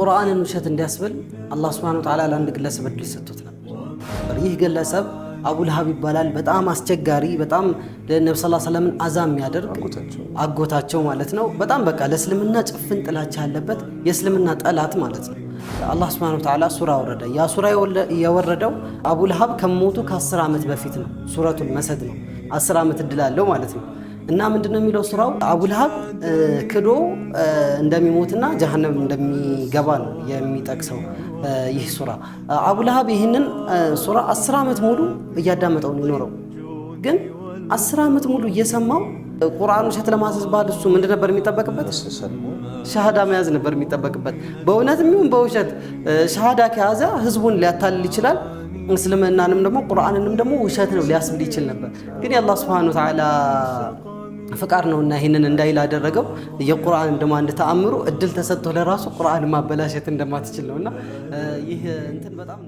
ቁርአንን ውሸት እንዲያስብል አላህ ሱብሓነሁ ወተዓላ ለአንድ ግለሰብ እድል ሰጥቶት ነበር። ይህ ግለሰብ አቡ ለሃብ ይባላል። በጣም አስቸጋሪ፣ በጣም ለነብዩ ሰለላሁ ዐለይሂ ወሰለም አዛ የሚያደርግ አጎታቸው ማለት ነው። በጣም በቃ ለእስልምና ጭፍን ጥላቻ ያለበት የእስልምና ጠላት ማለት ነው። አላህ ሱብሓነሁ ወተዓላ ሱራ ወረደ። ያ ሱራ የወረደው አቡ ለሃብ ከሞቱ ከ10 ዓመት በፊት ነው። ሱረቱል መሰድ ነው። 10 ዓመት እድል አለው ማለት ነው። እና ምንድነው የሚለው ሱራው አቡ ለሃብ ክዶ እንደሚሞትና ጀሃነም እንደሚገባ ነው የሚጠቅሰው ይህ ሱራ። አቡ ለሃብ ይህንን ሱራ 10 ዓመት ሙሉ እያዳመጠው ነው የኖረው። ግን 10 ዓመት ሙሉ እየሰማው ቁርአኑ ውሸት ለማስባል እሱ ምንድን ነበር የሚጠበቅበት? ሻሃዳ መያዝ ነበር የሚጠበቅበት። በእውነትም ይሁን በውሸት ሻሃዳ ከያዘ ህዝቡን ሊያታልል ይችላል። እስልምናንም ደግሞ ቁርአንንም ደግሞ ውሸት ነው ሊያስብል ይችል ነበር። ግን የአላህ ሱብሓነሁ ወተዓላ ፍቃድ ነውና ይሄንን እንዳይል አደረገው። የቁርአን ደግሞ አንድ ተአምሩ እድል ተሰጥቶ ለራሱ ቁርአን ማበላሸት እንደማትችል ነውና ይህ እንትን በጣም